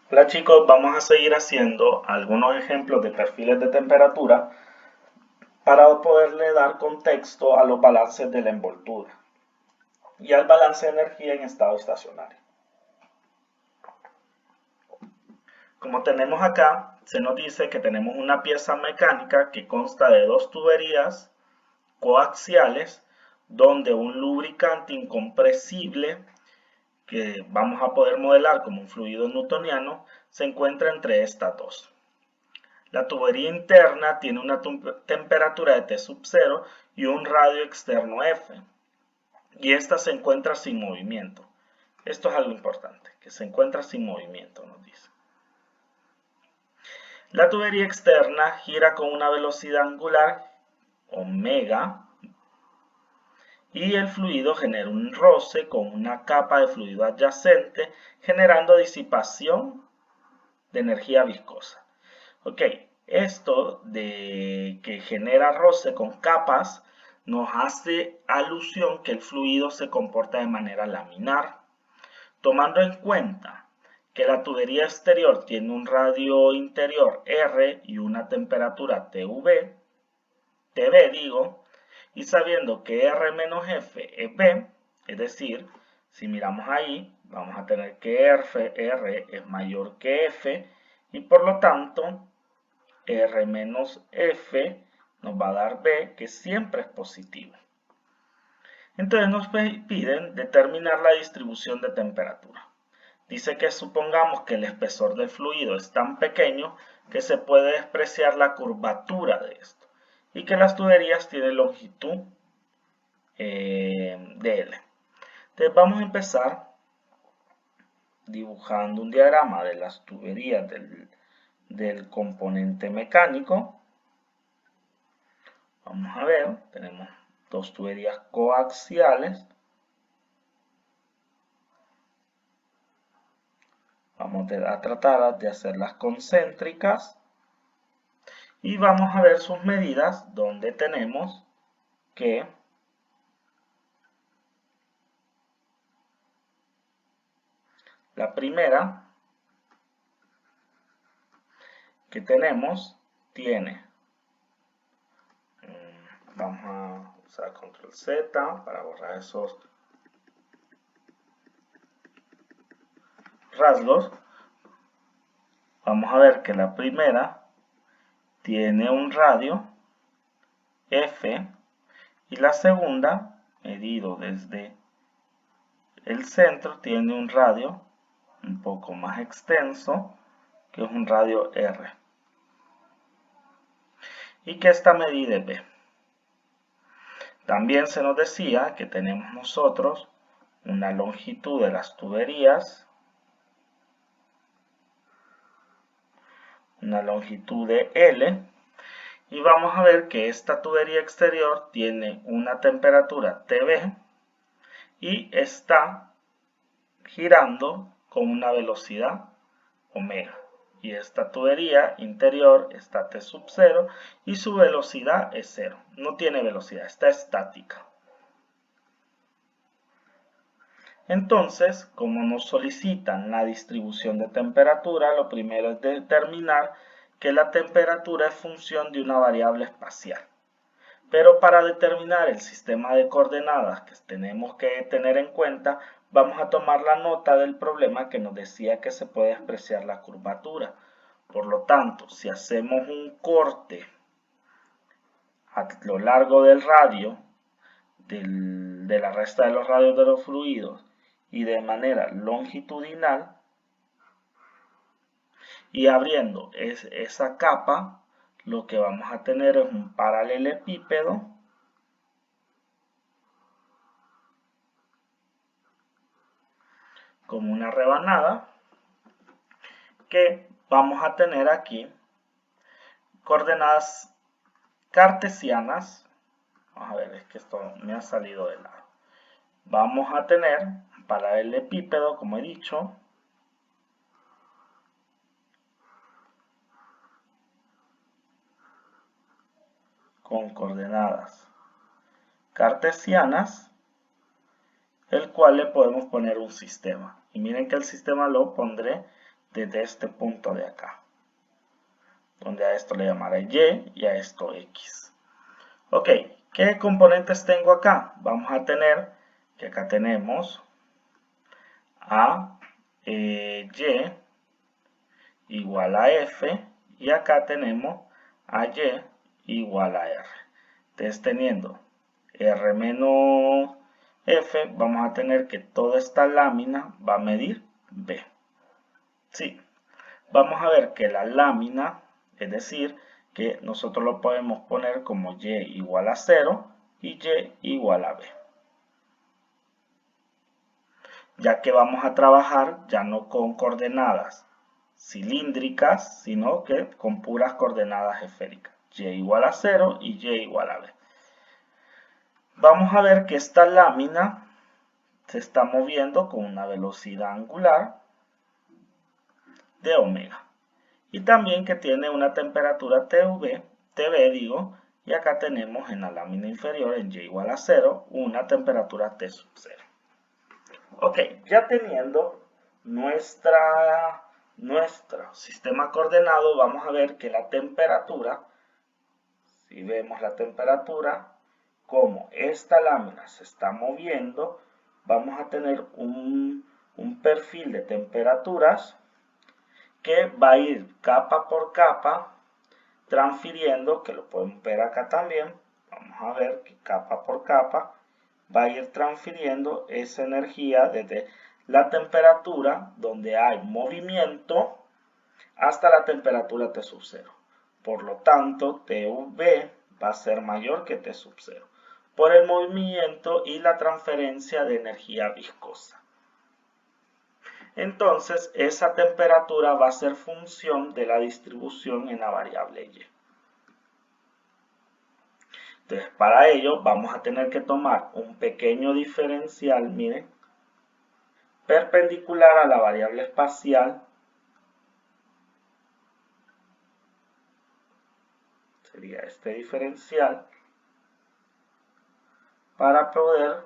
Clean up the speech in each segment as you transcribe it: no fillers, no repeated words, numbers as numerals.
Hola chicos, vamos a seguir haciendo algunos ejemplos de perfiles de temperatura para poderle dar contexto a los balances de la envoltura y al balance de energía en estado estacionario. Como tenemos acá, se nos dice que tenemos una pieza mecánica que consta de dos tuberías coaxiales donde un lubricante incompresible que vamos a poder modelar como un fluido newtoniano se encuentra entre estas dos. La tubería interna tiene una temperatura de T sub 0 y un radio externo F, y esta se encuentra sin movimiento. Esto es algo importante, que se encuentra sin movimiento, nos dice. La tubería externa gira con una velocidad angular, omega, y el fluido genera un roce con una capa de fluido adyacente, generando disipación de energía viscosa. Ok, esto de que genera roce con capas nos hace alusión que el fluido se comporta de manera laminar. Tomando en cuenta que la tubería exterior tiene un radio interior R y una temperatura TV, y sabiendo que R menos F es B, es decir, si miramos ahí, vamos a tener que R es mayor que F y por lo tanto R menos F nos va a dar B, que siempre es positivo. Entonces nos piden determinar la distribución de temperatura. Dice que supongamos que el espesor del fluido es tan pequeño que se puede despreciar la curvatura de esto y que las tuberías tienen longitud de L. Entonces vamos a empezar dibujando un diagrama de las tuberías del componente mecánico. Vamos a ver, tenemos dos tuberías coaxiales. Vamos a tratar de hacerlas concéntricas. Y vamos a ver sus medidas, donde tenemos que la primera que tenemos tiene, vamos a usar control Z para borrar esos rasgos. Vamos a ver que la primera tiene un radio F y la segunda, medido desde el centro, tiene un radio un poco más extenso, que es un radio R, y que esta medida es B. También se nos decía que tenemos nosotros una longitud de las tuberías, una longitud de L, y vamos a ver que esta tubería exterior tiene una temperatura TV y está girando con una velocidad omega. Y esta tubería interior está T sub 0 y su velocidad es 0. No tiene velocidad, está estática. Entonces, como nos solicitan la distribución de temperatura, lo primero es determinar que la temperatura es función de una variable espacial. Pero para determinar el sistema de coordenadas que tenemos que tener en cuenta, vamos a tomar la nota del problema que nos decía que se puede despreciar la curvatura. Por lo tanto, si hacemos un corte a lo largo del radio, de la resta de los radios de los fluidos, y de manera longitudinal, y abriendo esa capa, lo que vamos a tener es un paralelepípedo como una rebanada que vamos a tener aquí coordenadas cartesianas. Vamos a ver, es que esto me ha salido de lado. Vamos a tener un paralelepípedo, como he dicho, con coordenadas cartesianas, el cual le podemos poner un sistema. Y miren que el sistema lo pondré desde este punto de acá, donde a esto le llamaré Y y a esto X. Ok, ¿qué componentes tengo acá? Vamos a tener que acá tenemos a Y igual a F y acá tenemos a Y igual a R. Entonces teniendo R menos F, vamos a tener que toda esta lámina va a medir B. Sí, vamos a ver que la lámina, es decir, que nosotros lo podemos poner como Y igual a 0 y Y igual a B. Ya que vamos a trabajar ya no con coordenadas cilíndricas, sino que con puras coordenadas esféricas. Y igual a 0 y Y igual a B. Vamos a ver que esta lámina se está moviendo con una velocidad angular de omega. Y también que tiene una temperatura TB, y acá tenemos en la lámina inferior, en Y igual a 0, una temperatura T sub 0. Ok, ya teniendo nuestro sistema coordenado, vamos a ver que la temperatura, si vemos la temperatura, como esta lámina se está moviendo, vamos a tener un perfil de temperaturas que va a ir capa por capa transfiriendo, que lo podemos ver acá también. Vamos a ver que capa por capa va a ir transfiriendo esa energía desde la temperatura donde hay movimiento hasta la temperatura T sub 0. Por lo tanto, TUV va a ser mayor que T sub 0 por el movimiento y la transferencia de energía viscosa. Entonces, esa temperatura va a ser función de la distribución en la variable Y. Entonces, para ello vamos a tener que tomar un pequeño diferencial, miren, perpendicular a la variable espacial. Sería este diferencial para poder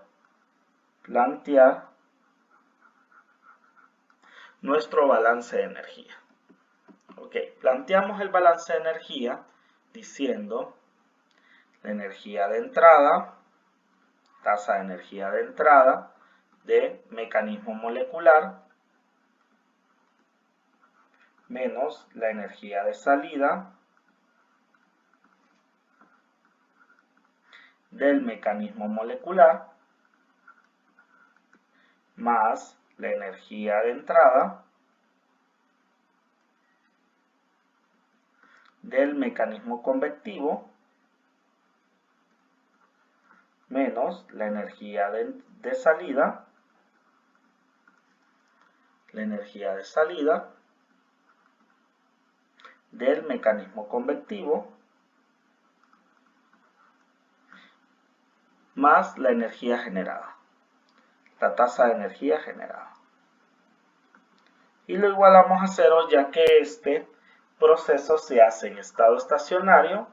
plantear nuestro balance de energía. Ok, planteamos el balance de energía diciendo la energía de entrada, tasa de energía de entrada de mecanismo molecular menos la energía de salida del mecanismo molecular más la energía de entrada del mecanismo convectivo menos la energía de salida del mecanismo convectivo más la energía generada, la tasa de energía generada. Y lo igualamos a 0 ya que este proceso se hace en estado estacionario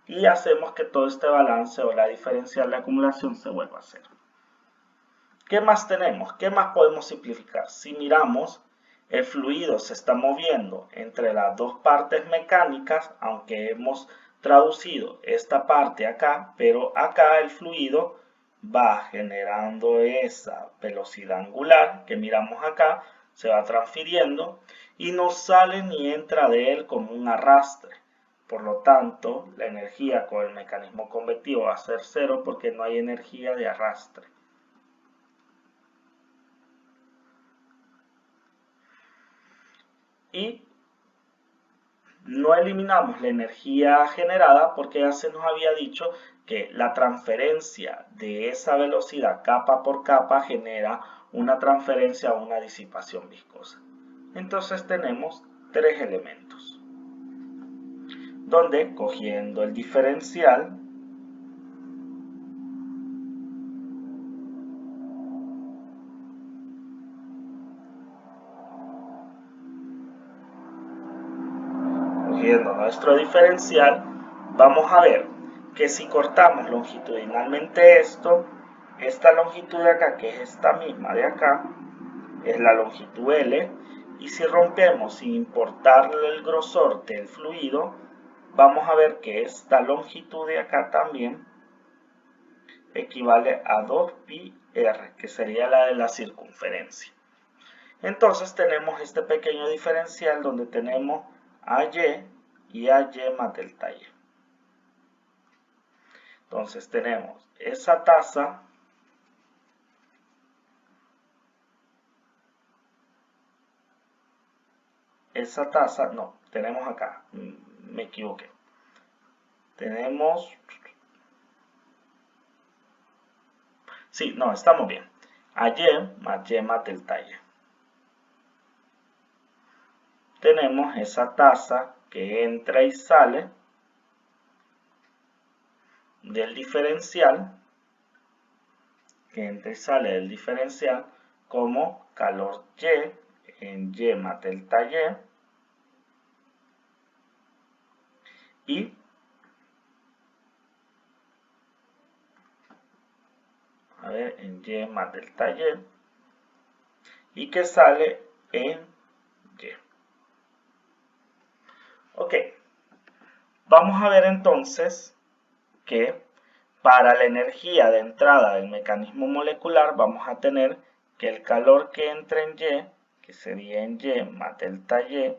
y hacemos que todo este balance o la diferencial de acumulación se vuelva a 0. ¿Qué más tenemos? ¿Qué más podemos simplificar? Si miramos, el fluido se está moviendo entre las dos partes mecánicas, aunque hemos traducido esta parte acá, pero acá el fluido va generando esa velocidad angular que miramos acá, se va transfiriendo y no sale ni entra de él como un arrastre. Por lo tanto, la energía con el mecanismo convectivo va a ser 0 porque no hay energía de arrastre. Y no eliminamos la energía generada porque ya se nos había dicho que la transferencia de esa velocidad capa por capa genera una transferencia o una disipación viscosa. Entonces tenemos tres elementos, donde cogiendo el diferencial nuestro diferencial, vamos a ver que si cortamos longitudinalmente esta longitud de acá, que es esta misma de acá, es la longitud L, Y si rompemos sin importar el grosor del fluido, vamos a ver que esta longitud de acá también equivale a 2πr, que sería la de la circunferencia. Entonces tenemos este pequeño diferencial donde tenemos AY y AY más delta Y. Entonces tenemos esa tasa no, tenemos acá, me equivoqué. Tenemos, sí, no, estamos bien. AY más delta Y. Tenemos esa tasa que entra y sale del diferencial, como calor Y en Y más delta Y en Y más delta y que sale en Y. Ok, vamos a ver entonces que para la energía de entrada del mecanismo molecular vamos a tener que el calor que entra en Y, que sería en Y más delta Y,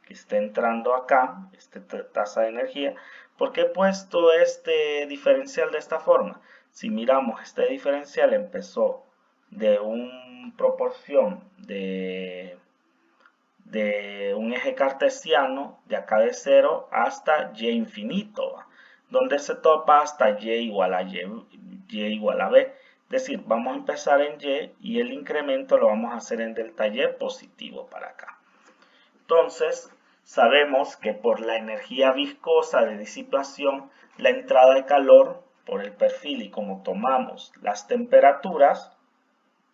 que está entrando acá, esta tasa de energía. ¿Por qué he puesto este diferencial de esta forma? Si miramos, este diferencial empezó de una proporción de un eje cartesiano de acá de 0 hasta y infinito, donde se topa hasta y igual a y igual a b. Es decir, vamos a empezar en y el incremento lo vamos a hacer en delta y positivo para acá. Entonces, sabemos que por la energía viscosa de disipación, la entrada de calor por el perfil y como tomamos las temperaturas,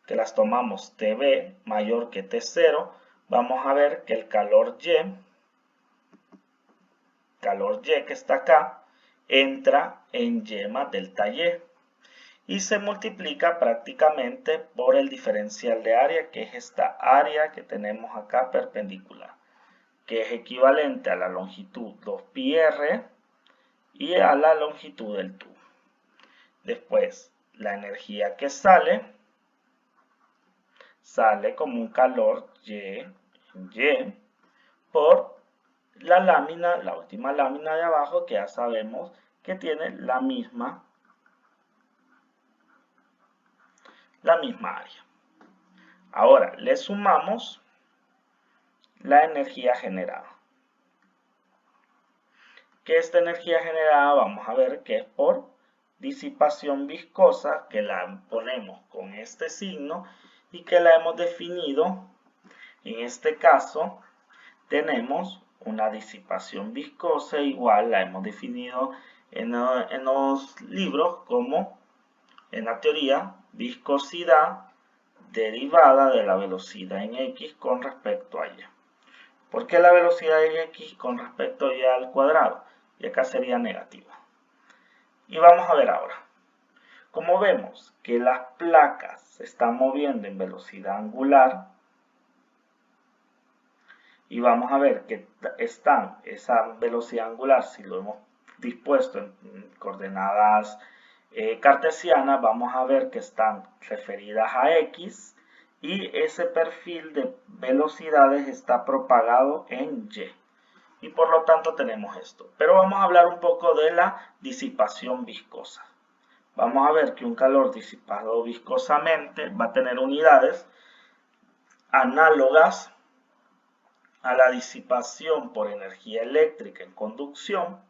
que las tomamos Tb mayor que T0, vamos a ver que el calor Y que está acá, entra en Y más delta y se multiplica prácticamente por el diferencial de área, que es esta área que tenemos acá perpendicular, que es equivalente a la longitud 2πr y a la longitud del tubo. Después, la energía que sale como un calor Y por la lámina, la última lámina de abajo, que ya sabemos que tiene la misma área. Ahora le sumamos la energía generada. Que esta energía generada vamos a ver que es por disipación viscosa, que la ponemos con este signo y que la hemos definido. En este caso tenemos una disipación viscosa igual, la hemos definido en los libros como, en la teoría, viscosidad derivada de la velocidad en x con respecto a y. ¿Por qué la velocidad en x con respecto a y al cuadrado? Y acá sería negativa. Y vamos a ver ahora. Como vemos que las placas se están moviendo en velocidad angular, y vamos a ver que esa velocidad angular, si lo hemos dispuesto en coordenadas cartesianas, vamos a ver que están referidas a x y ese perfil de velocidades está propagado en y. Y por lo tanto tenemos esto. Pero vamos a hablar un poco de la disipación viscosa. Vamos a ver que un calor disipado viscosamente va a tener unidades análogas a la disipación por energía eléctrica en conducción,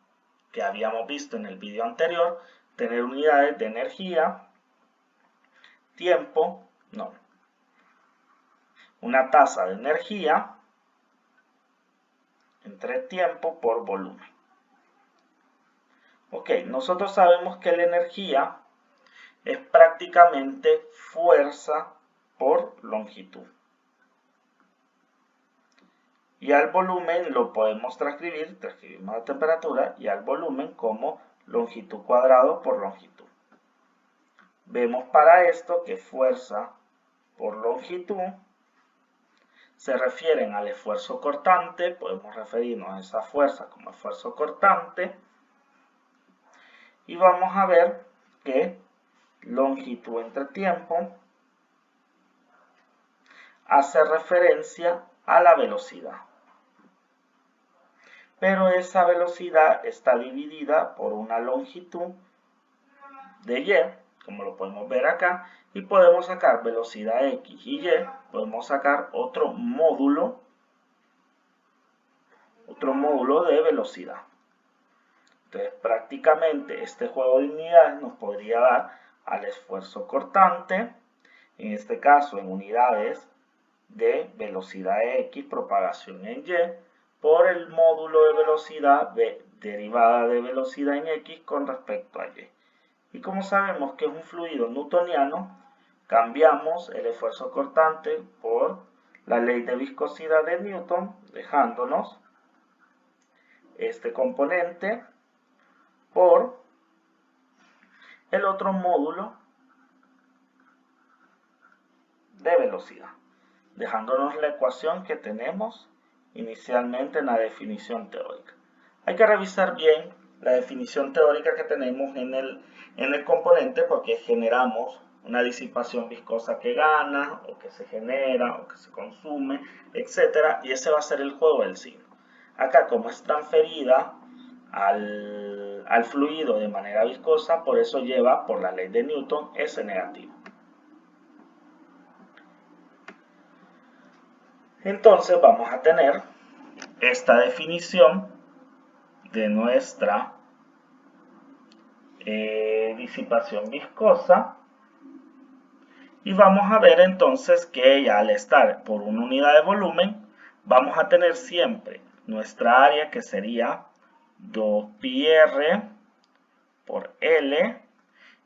que habíamos visto en el vídeo anterior, tener unidades de energía, tiempo, una tasa de energía entre tiempo por volumen. Ok, nosotros sabemos que la energía es prácticamente fuerza por longitud. Y al volumen lo podemos transcribimos la temperatura y al volumen como longitud cuadrado por longitud. Vemos para esto que fuerza por longitud se refieren al esfuerzo cortante, podemos referirnos a esa fuerza como esfuerzo cortante. Y vamos a ver que longitud entre tiempo hace referencia a la velocidad. Pero esa velocidad está dividida por una longitud de y, como lo podemos ver acá, y podemos sacar velocidad x y podemos sacar otro módulo de velocidad. Entonces prácticamente este juego de unidades nos podría dar al esfuerzo cortante, en este caso en unidades de velocidad x, propagación en y, por el módulo de velocidad derivada de velocidad en x con respecto a y. Y como sabemos que es un fluido newtoniano, cambiamos el esfuerzo cortante por la ley de viscosidad de Newton, dejándonos este componente por el otro módulo de velocidad, dejándonos la ecuación que tenemos inicialmente en la definición teórica. Hay que revisar bien la definición teórica que tenemos en el componente, porque generamos una disipación viscosa que gana, o que se genera, o que se consume, etc. Y ese va a ser el juego del signo. Acá, como es transferida al fluido de manera viscosa, por eso lleva, por la ley de Newton, S negativo. Entonces vamos a tener esta definición de nuestra disipación viscosa, y vamos a ver entonces que ella, al estar por una unidad de volumen, vamos a tener siempre nuestra área, que sería 2πr por L,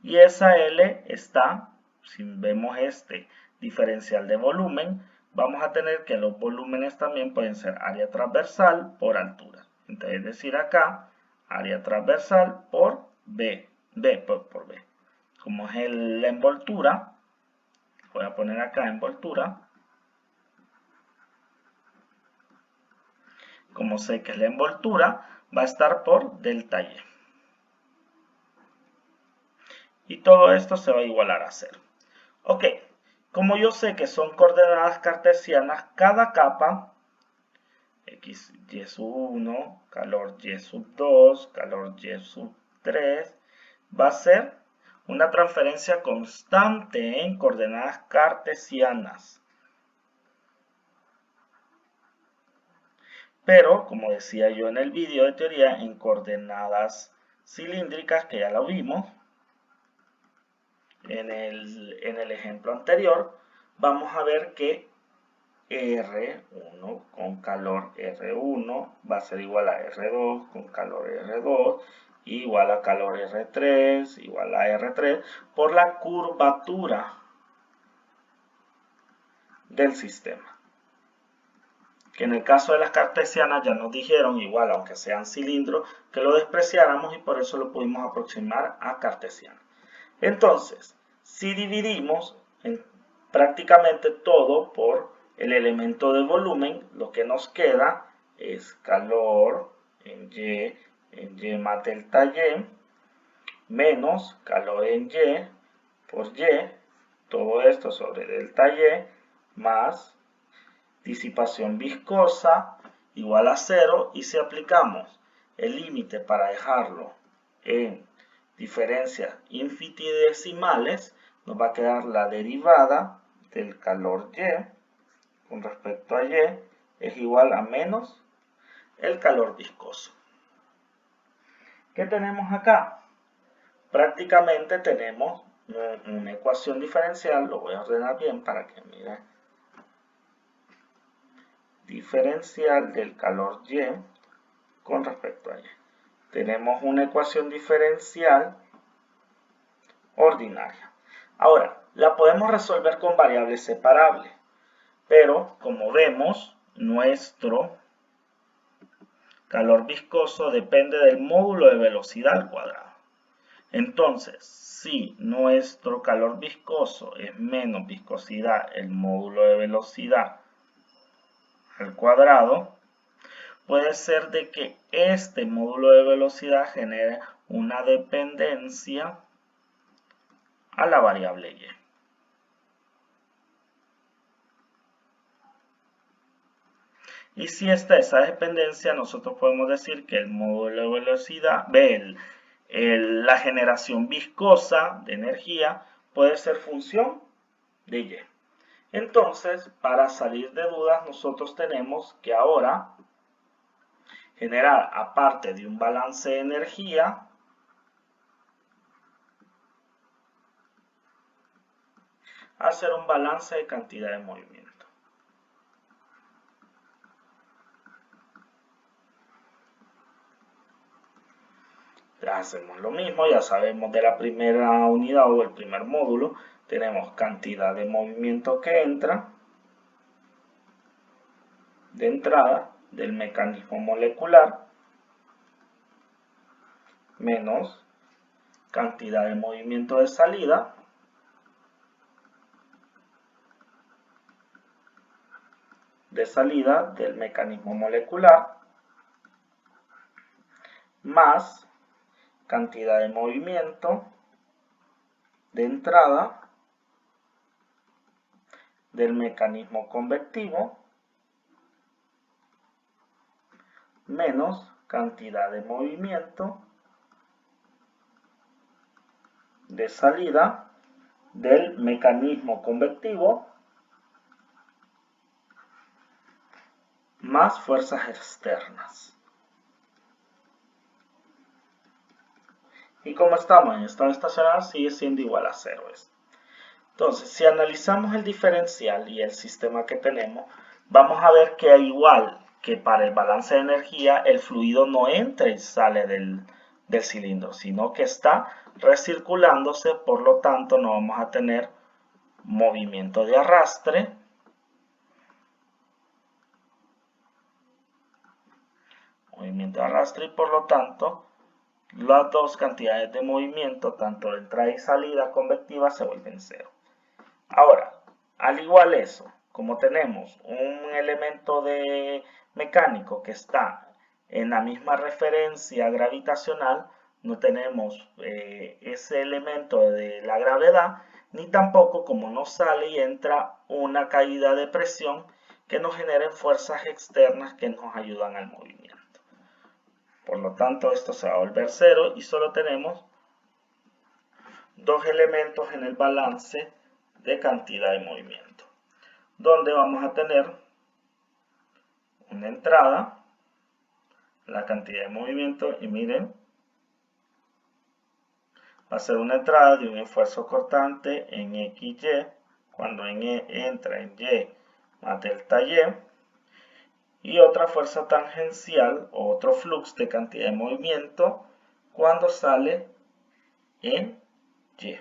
y esa L está, si vemos este diferencial de volumen, vamos a tener que los volúmenes también pueden ser área transversal por altura. Entonces, es decir, acá, área transversal por B, por B. Como es la envoltura, voy a poner acá envoltura. Como sé que es la envoltura, va a estar por delta Y. Y todo esto se va a igualar a 0. Ok, como yo sé que son coordenadas cartesianas, cada capa, x, y sub 1, calor y sub 2, calor y sub 3, va a ser una transferencia constante en coordenadas cartesianas. Pero, como decía yo en el vídeo de teoría, en coordenadas cilíndricas, que ya lo vimos en el ejemplo anterior, vamos a ver que R1 con calor R1 va a ser igual a R2 con calor R2, igual a calor R3, igual a R3, por la curvatura del sistema. Que en el caso de las cartesianas ya nos dijeron, igual aunque sean cilindros, que lo despreciáramos, y por eso lo pudimos aproximar a cartesiana. Entonces, si dividimos prácticamente todo por el elemento de volumen, lo que nos queda es calor en Y más delta Y, menos calor en Y por Y, todo esto sobre delta Y, más disipación viscosa igual a 0, y si aplicamos el límite para dejarlo en diferencias infinitesimales, nos va a quedar la derivada del calor Y con respecto a Y es igual a menos el calor viscoso. ¿Qué tenemos acá? Prácticamente tenemos una ecuación diferencial, lo voy a ordenar bien para que miren. Diferencial del calor Y con respecto a Y. Tenemos una ecuación diferencial ordinaria. Ahora, la podemos resolver con variables separables, pero como vemos, nuestro calor viscoso depende del módulo de velocidad al cuadrado. Entonces, si nuestro calor viscoso es menos viscosidad el módulo de velocidad al cuadrado, puede ser de que este módulo de velocidad genere una dependencia a la variable y. Y si está esa dependencia, nosotros podemos decir que el módulo de velocidad, la generación viscosa de energía puede ser función de y. Entonces, para salir de dudas, nosotros tenemos que ahora generar, aparte de un balance de energía, hacer un balance de cantidad de movimiento. Ya hacemos lo mismo, ya sabemos de la primera unidad o el primer módulo, tenemos cantidad de movimiento que entra de entrada del mecanismo molecular menos cantidad de movimiento de salida del mecanismo molecular más cantidad de movimiento de entrada del mecanismo convectivo menos cantidad de movimiento de salida del mecanismo convectivo más fuerzas externas. Y como estamos en estado estacionario, sigue siendo igual a 0. Entonces, si analizamos el diferencial y el sistema que tenemos, vamos a ver que igual que para el balance de energía, el fluido no entra y sale del cilindro, sino que está recirculándose, por lo tanto no vamos a tener movimiento de arrastre, y por lo tanto las dos cantidades de movimiento, tanto de entrada y salida convectiva, se vuelven 0. Ahora, al igual eso, como tenemos un elemento mecánico que está en la misma referencia gravitacional, no tenemos ese elemento de la gravedad, ni tampoco, como no sale y entra, una caída de presión que nos generen fuerzas externas que nos ayudan al movimiento. Por lo tanto, esto se va a volver 0 y solo tenemos dos elementos en el balance de cantidad de movimiento, donde vamos a tener una entrada, la cantidad de movimiento, y miren, va a ser una entrada de un esfuerzo cortante en XY, cuando en E entra en Y más delta Y, y otra fuerza tangencial o otro flux de cantidad de movimiento cuando sale en Y.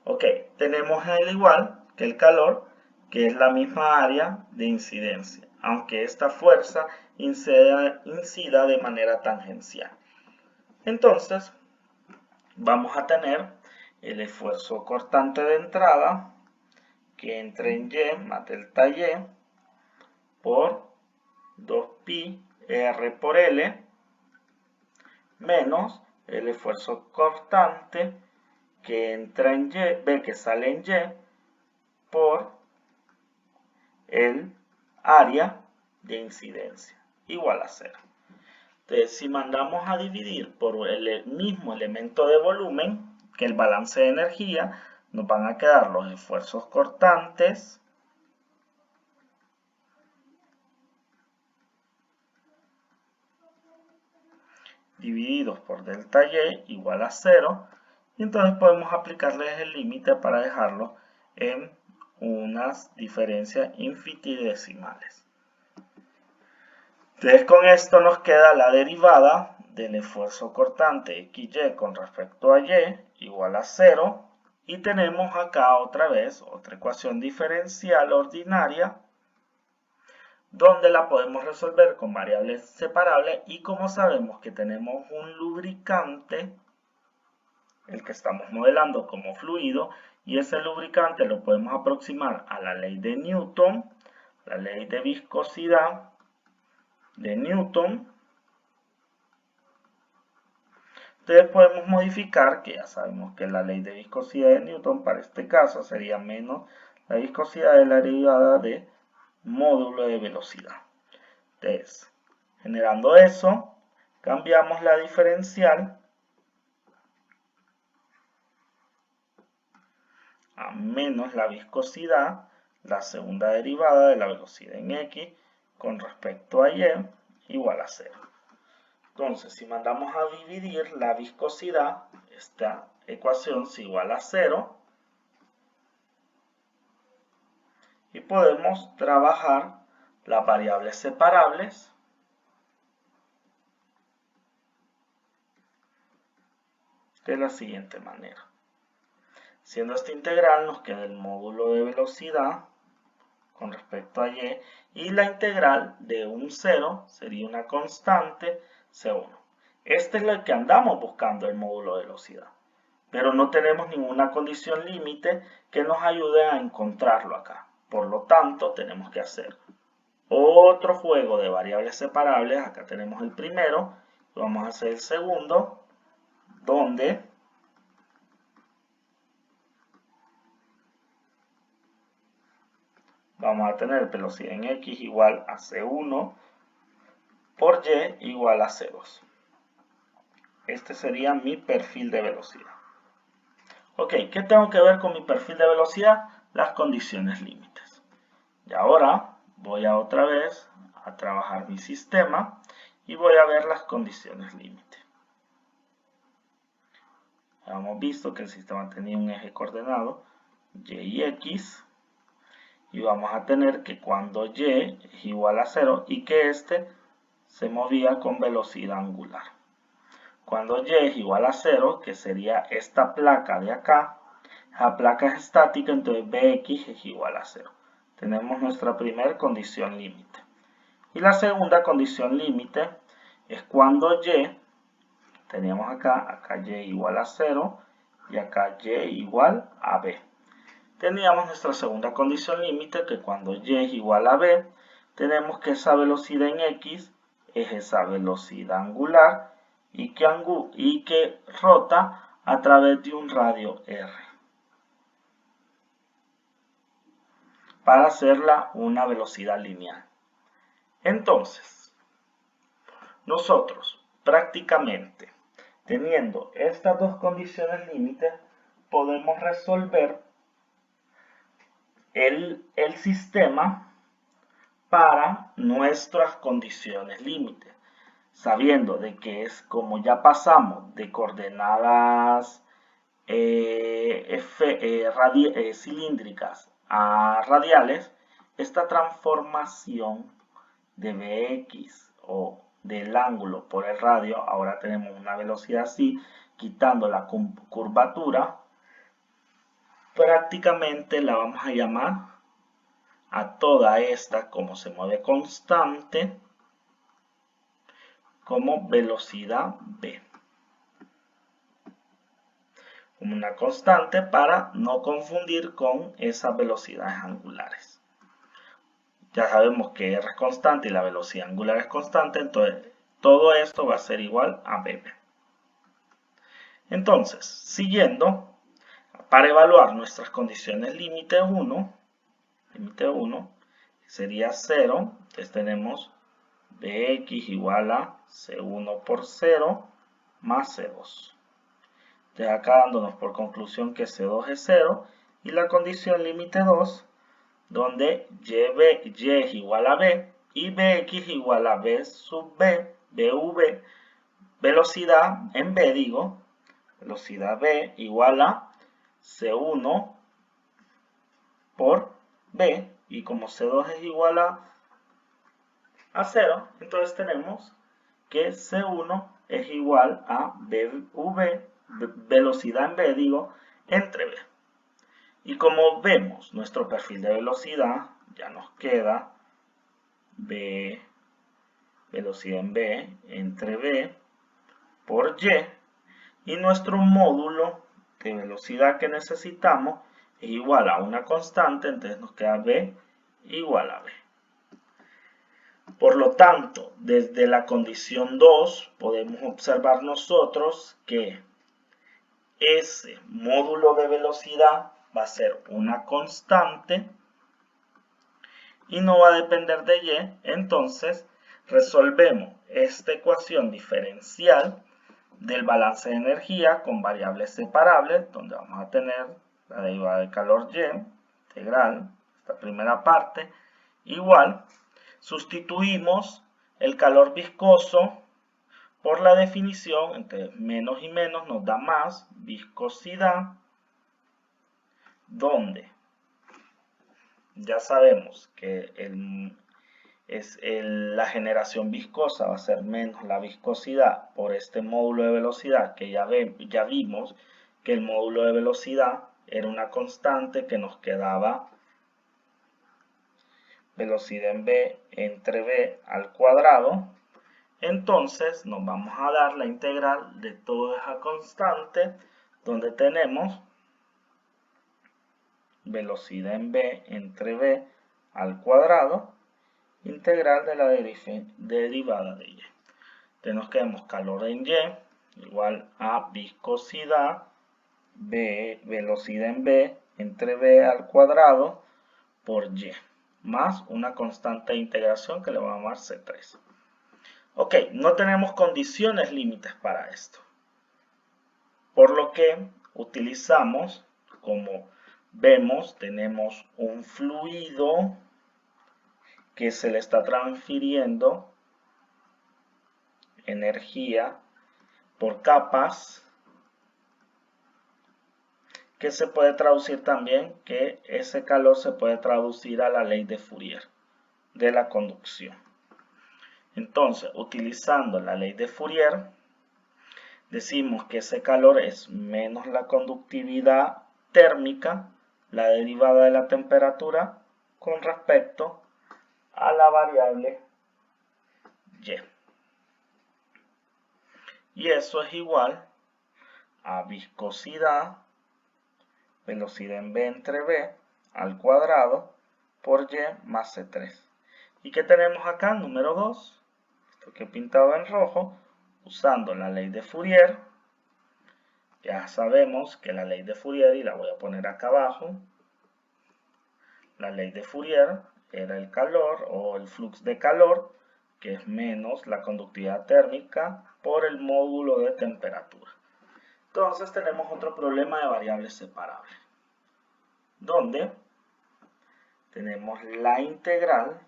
Ok, tenemos al igual que el calor, que es la misma área de incidencia, aunque esta fuerza incida de manera tangencial. Entonces, vamos a tener el esfuerzo cortante de entrada, que entra en Y más delta Y, por 2pi R por L, menos el esfuerzo cortante que entra en Y, que sale en Y, por el área de incidencia, igual a 0. Entonces, si mandamos a dividir por el mismo elemento de volumen, que el balance de energía, nos van a quedar los esfuerzos cortantes divididos por delta Y igual a 0, y entonces podemos aplicarles el límite para dejarlo en unas diferencias infinitesimales. Entonces con esto nos queda la derivada del esfuerzo cortante XY con respecto a Y igual a 0, y tenemos acá otra vez otra ecuación diferencial ordinaria donde la podemos resolver con variables separables, y como sabemos que tenemos un lubricante, el que estamos modelando como fluido, y ese lubricante lo podemos aproximar a la ley de Newton, la ley de viscosidad de Newton. Entonces podemos modificar, que ya sabemos que la ley de viscosidad de Newton para este caso sería menos la viscosidad de la derivada de módulo de velocidad. Entonces, generando eso, cambiamos la diferencial a menos la viscosidad, la segunda derivada de la velocidad en x con respecto a y igual a 0. Entonces, si mandamos a dividir la viscosidad, esta ecuación es igual a 0. Y podemos trabajar las variables separables de la siguiente manera. Siendo esta integral, nos queda el módulo de velocidad con respecto a y la integral de un 0 sería una constante C1. Este es lo que andamos buscando, el módulo de velocidad, pero no tenemos ninguna condición límite que nos ayude a encontrarlo acá. Por lo tanto, tenemos que hacer otro juego de variables separables. Acá tenemos el primero, vamos a hacer el segundo, donde vamos a tener velocidad en x igual a C1 por y igual a C2. Este sería mi perfil de velocidad. Ok, ¿qué tengo que ver con mi perfil de velocidad? Las condiciones límites. Y ahora voy a otra vez a trabajar mi sistema y voy a ver las condiciones límite. Ya hemos visto que el sistema tenía un eje coordenado y y x. Y vamos a tener que cuando y es igual a 0 y que este se movía con velocidad angular. Cuando y es igual a 0, que sería esta placa de acá, la placa es estática, entonces bx es igual a 0. Tenemos nuestra primera condición límite. Y la segunda condición límite es cuando y, teníamos acá y igual a 0 y acá y igual a b. Teníamos nuestra segunda condición límite, que cuando y es igual a b, tenemos que esa velocidad en x es esa velocidad angular y que rota a través de un radio r, para hacerla una velocidad lineal. Entonces, nosotros prácticamente, teniendo estas dos condiciones límites, podemos resolver el sistema para nuestras condiciones límites, sabiendo de que es como ya pasamos de coordenadas cilíndricas a radiales, esta transformación de bx o del ángulo por el radio, ahora tenemos una velocidad así, quitando la curvatura, prácticamente la vamos a llamar a toda esta, como se mueve constante, como velocidad v, como una constante para no confundir con esas velocidades angulares. Ya sabemos que r es constante y la velocidad angular es constante, entonces todo esto va a ser igual a bv. Entonces, siguiendo, para evaluar nuestras condiciones límite 1 sería 0, entonces tenemos bx igual a c1 por 0 más c2. Entonces acá dándonos por conclusión que c2 es 0 y la condición límite 2, donde y es igual a b y bx igual a b sub b, bv, velocidad en b digo, velocidad b igual a c1 por b, y como c2 es igual a 0, entonces tenemos que c1 es igual a bv, velocidad en b digo, entre b. Y como vemos nuestro perfil de velocidad, ya nos queda b, velocidad en b, entre b por y nuestro módulo de velocidad que necesitamos es igual a una constante, entonces nos queda B igual a B. Por lo tanto, desde la condición 2 podemos observar nosotros que ese módulo de velocidad va a ser una constante y no va a depender de Y. Entonces resolvemos esta ecuación diferencial del balance de energía con variables separables, donde vamos a tener la derivada del calor Y integral, esta primera parte, igual, sustituimos el calor viscoso por la definición, entre menos y menos nos da más viscosidad, donde ya sabemos que la generación viscosa va a ser menos la viscosidad por este módulo de velocidad, que ya vimos que el módulo de velocidad era una constante que nos quedaba velocidad en V entre V al cuadrado. Entonces nos vamos a dar la integral de toda esa constante, donde tenemos velocidad en V entre V al cuadrado, integral de la derivada de Y. Entonces nos quedamos calor en Y igual a viscosidad velocidad en V entre V al cuadrado por Y, más una constante de integración que le vamos a llamar C3. Ok, no tenemos condiciones límites para esto, por lo que utilizamos, como vemos, tenemos un fluido que se le está transfiriendo energía por capas, que se puede traducir también, que ese calor se puede traducir a la ley de Fourier de la conducción. Entonces, utilizando la ley de Fourier, decimos que ese calor es menos la conductividad térmica, la derivada de la temperatura, con respecto a la variable Y. Y eso es igual a viscosidad, velocidad en V entre V al cuadrado por Y más C3. ¿Y qué tenemos acá? Número 2, esto que he pintado en rojo, usando la ley de Fourier. Ya sabemos que la ley de Fourier, y la voy a poner acá abajo, la ley de Fourier era el calor o el flux de calor, que es menos la conductividad térmica por el módulo de temperatura. Entonces tenemos otro problema de variables separables, donde tenemos la integral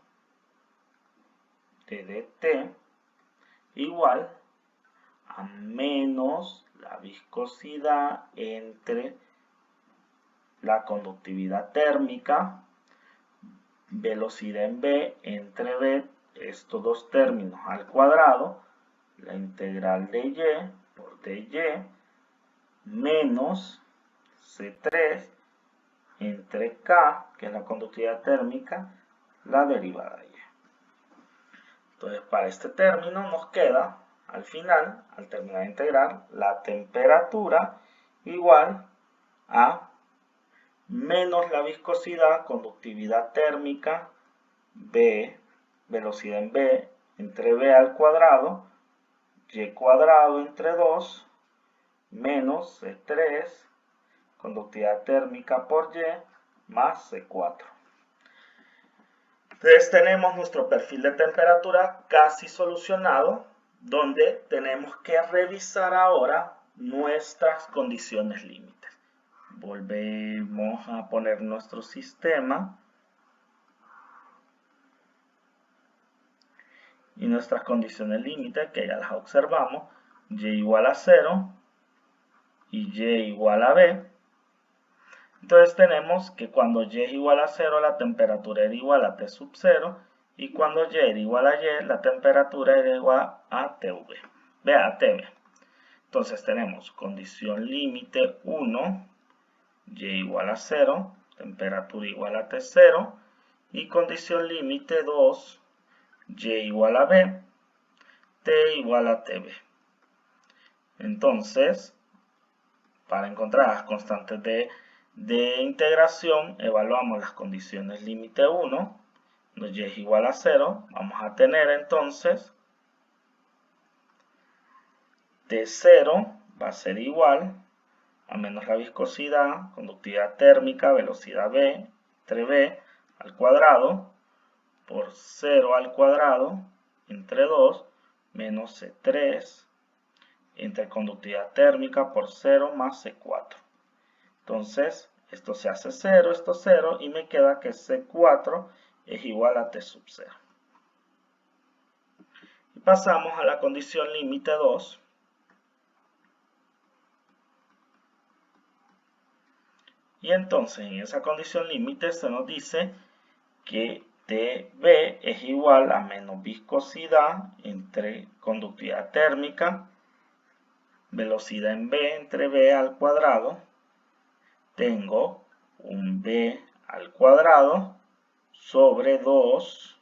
de dt igual a menos la viscosidad entre la conductividad térmica, velocidad en V entre V, estos dos términos al cuadrado, la integral de Y por dy, menos C3 entre K, que es la conductividad térmica, la derivada de Y. Entonces, para este término nos queda, al final, al terminar de integrar, la temperatura igual a menos la viscosidad, conductividad térmica, V, velocidad en V, entre V al cuadrado, Y cuadrado entre 2, menos C3, conductividad térmica por Y, más C4. Entonces tenemos nuestro perfil de temperatura casi solucionado, donde tenemos que revisar ahora nuestras condiciones límites. Volvemos a poner nuestro sistema y nuestras condiciones límites, que ya las observamos, Y igual a 0 y Y igual a B. Entonces tenemos que cuando Y es igual a 0, la temperatura era igual a T sub 0, y cuando Y era igual a Y, la temperatura era igual a TV. Vea, TV. Entonces tenemos condición límite 1, Y igual a 0, temperatura igual a T0, y condición límite 2, Y igual a B, T igual a TV. Entonces, para encontrar las constantes de de integración evaluamos las condiciones límite 1, cuando y es igual a 0, vamos a tener entonces T0 va a ser igual a menos la viscosidad, conductividad térmica, velocidad v, entre v al cuadrado, por 0 al cuadrado, entre 2, menos C3, entre conductividad térmica por 0 más C4. Entonces, esto se hace 0, esto 0, y me queda que C4 es igual a T sub 0. Y pasamos a la condición límite 2. Y entonces, en esa condición límite se nos dice que Tb es igual a menos viscosidad entre conductividad térmica, velocidad en v entre v al cuadrado. Tengo un v al cuadrado sobre 2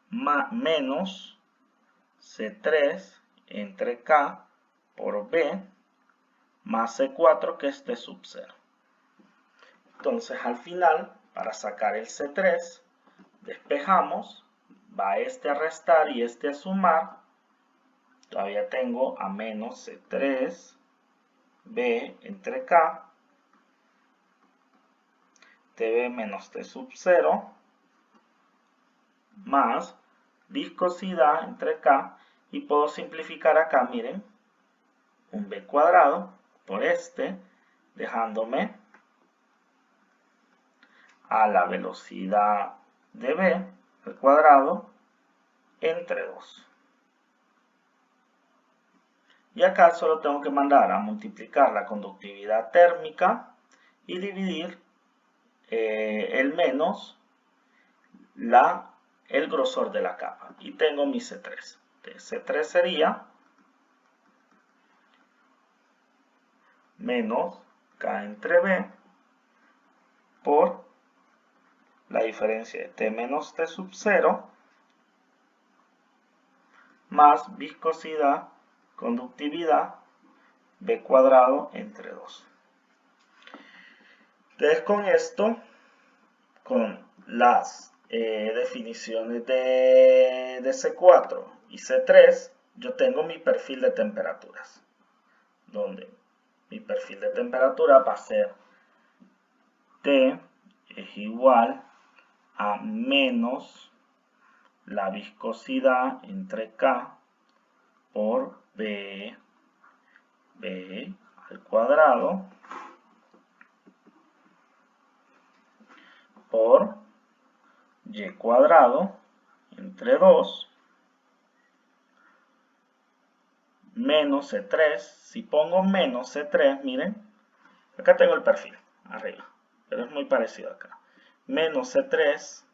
menos C3 entre K por V más C4 que es T sub 0. Entonces al final, para sacar el C3, despejamos, va este a restar y este a sumar. Todavía tengo a menos C3 V entre K, Tb menos T sub 0, más viscosidad entre K, y puedo simplificar acá, miren, un V cuadrado por este, dejándome a la velocidad de V al cuadrado entre 2. Y acá solo tengo que mandar a multiplicar la conductividad térmica y dividir el menos el grosor de la capa. Y tengo mi C3. C3 sería menos K entre V por la diferencia de T menos T sub 0 más viscosidad, conductividad, V cuadrado entre 2. Entonces con esto, con las definiciones de C4 y C3, yo tengo mi perfil de temperaturas, donde mi perfil de temperatura va a ser T es igual a menos la viscosidad entre K por V al cuadrado por Y cuadrado entre 2 menos C3. Si pongo menos C3, miren, acá tengo el perfil arriba, pero es muy parecido acá. Menos C3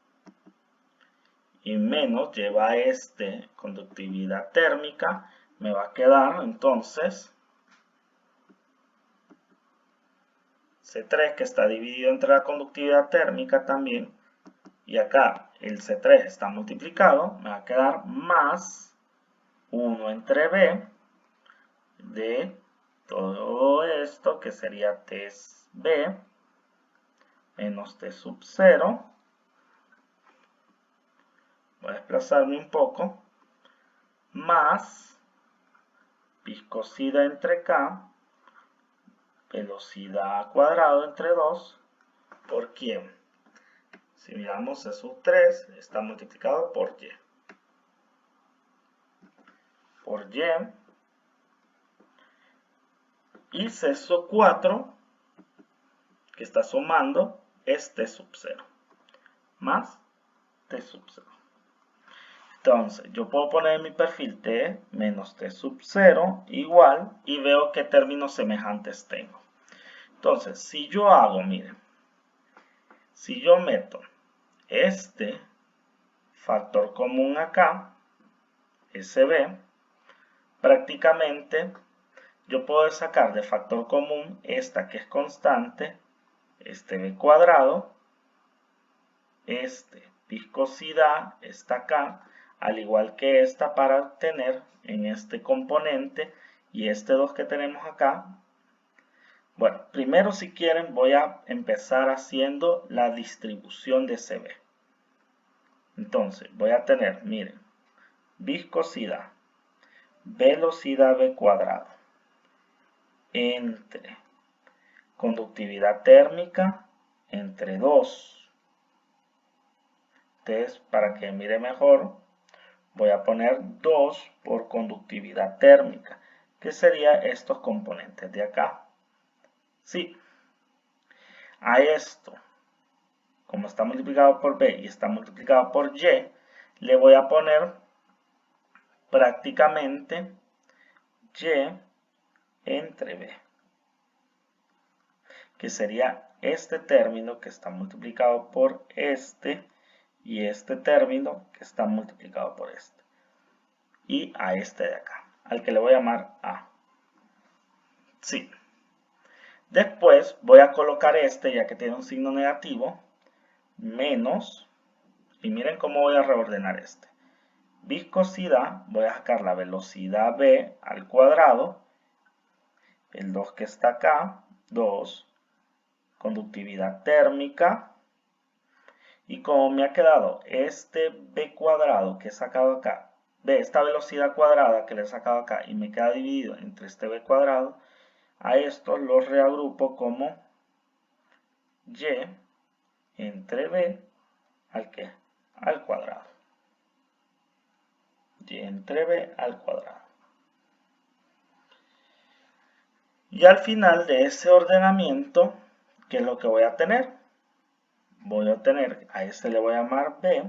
y menos lleva conductividad térmica, me va a quedar entonces C3, que está dividido entre la conductividad térmica también, y acá el C3 está multiplicado, me va a quedar más 1 entre V de todo esto, que sería Tb menos T sub 0. Voy a desplazarme un poco, más viscosidad entre K, velocidad al cuadrado entre 2, ¿por quién? Si miramos C sub 3 está multiplicado por Y. Por Y. Y C sub 4, que está sumando, es T sub 0. Más T sub 0. Entonces, yo puedo poner en mi perfil T menos T sub 0 igual, y veo qué términos semejantes tengo. Entonces, si yo hago, miren, si yo meto este factor común acá, SB, prácticamente yo puedo sacar de factor común esta que es constante, este V cuadrado, viscosidad está acá, al igual que esta, para tener en este componente y este 2 que tenemos acá, Bueno, primero si quieren voy a empezar haciendo la distribución de CB. Entonces voy a tener, miren, viscosidad, velocidad V cuadrado, entre conductividad térmica, entre 2. Entonces, para que mire mejor, voy a poner 2 por conductividad térmica, que sería estos componentes de acá. Sí, a esto, como está multiplicado por B y está multiplicado por Y, le voy a poner prácticamente Y entre B, que sería este término que está multiplicado por este y este término que está multiplicado por este. Y a este de acá, al que le voy a llamar A. Sí. Después voy a colocar este, ya que tiene un signo negativo, menos, y miren cómo voy a reordenar este. Viscosidad, voy a sacar la velocidad V al cuadrado, el 2 que está acá, 2, conductividad térmica, y como me ha quedado este V cuadrado que he sacado acá, esta velocidad cuadrada que le he sacado acá y me queda dividido entre este V cuadrado, a estos los reagrupo como Y entre B al ¿qué? Al cuadrado. Y entre B al cuadrado. Y al final de ese ordenamiento, ¿qué es lo que voy a tener? Voy a tener, a este le voy a llamar B,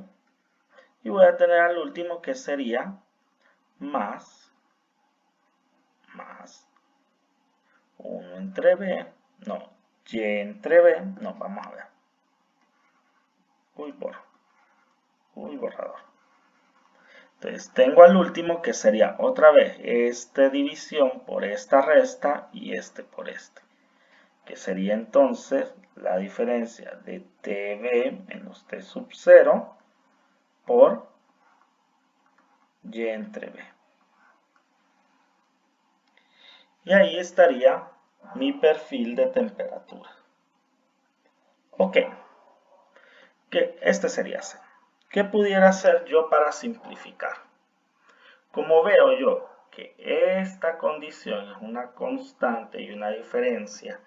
y voy a tener al último que sería más 1 entre B, no, Y entre B, no, vamos a ver. Borrador. Entonces tengo al último que sería otra vez esta división por esta resta y este por este, que sería entonces la diferencia de TB menos T sub 0 por Y entre B. Y ahí estaría mi perfil de temperatura. Ok, que este sería C. ¿Qué pudiera hacer yo para simplificar? Como veo yo que esta condición es una constante y una diferencia,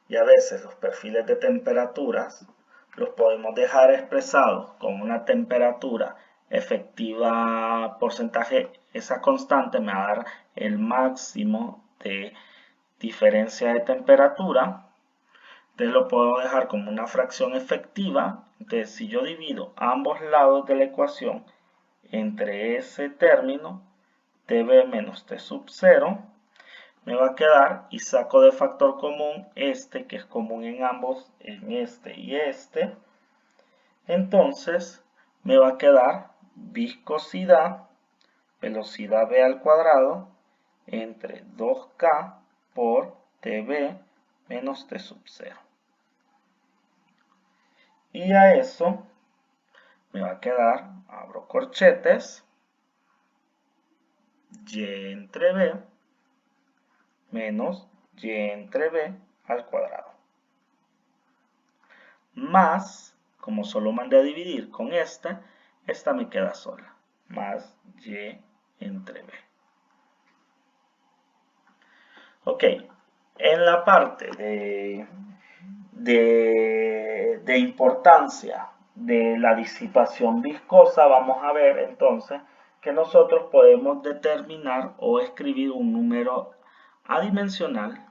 y a veces los perfiles de temperaturas los podemos dejar expresados con una temperatura efectiva porcentaje, esa constante me va a dar el máximo de diferencia de temperatura. Entonces lo puedo dejar como una fracción efectiva. Entonces si yo divido ambos lados de la ecuación entre ese término, TB menos T sub 0, me va a quedar, y saco de factor común este que es común en ambos, en este y este. Entonces me va a quedar viscosidad, velocidad V al cuadrado, entre 2K por TB menos T sub 0. Y a eso me va a quedar, abro corchetes, Y entre B menos Y entre B al cuadrado. Más, como solo mandé a dividir con esta me queda sola. Más Y entre B. Ok, en la parte de importancia de la disipación viscosa, vamos a ver entonces que nosotros podemos determinar o escribir un número adimensional,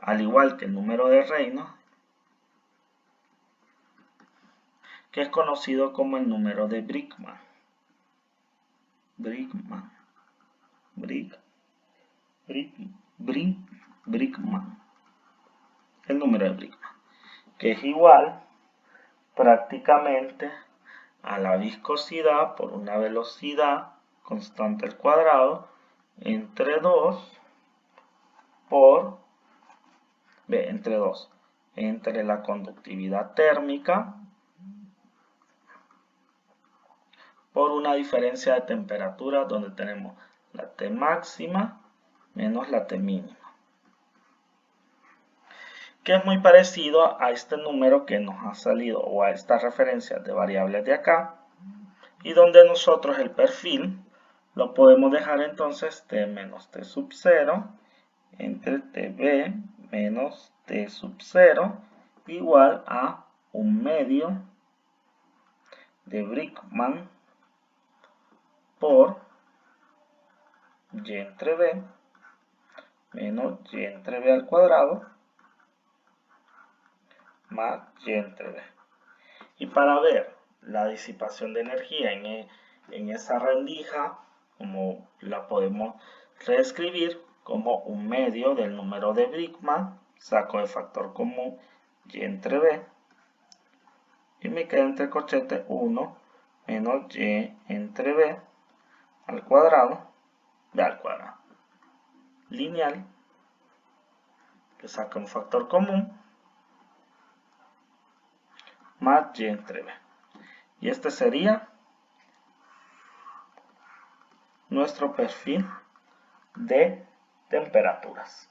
al igual que el número de Reynolds, que es conocido como el número de Brinkman. Brinkman. El número de Brinkman, que es igual prácticamente a la viscosidad por una velocidad constante al cuadrado entre 2 por entre la conductividad térmica por una diferencia de temperatura donde tenemos la T máxima menos la T mínima, que es muy parecido a este número que nos ha salido o a esta referencia de variables de acá, y donde nosotros el perfil lo podemos dejar entonces T menos T sub 0 entre TB menos T sub 0 igual a un medio de Brickman por y entre b menos y entre b al cuadrado más y entre b. Y para ver la disipación de energía en esa rendija, como la podemos reescribir como un medio del número de Brickman, saco el factor común y entre b, y me queda entre corchetes 1 menos y entre b al cuadrado, lineal, que saca un factor común, más y entre b. Y este sería nuestro perfil de temperaturas.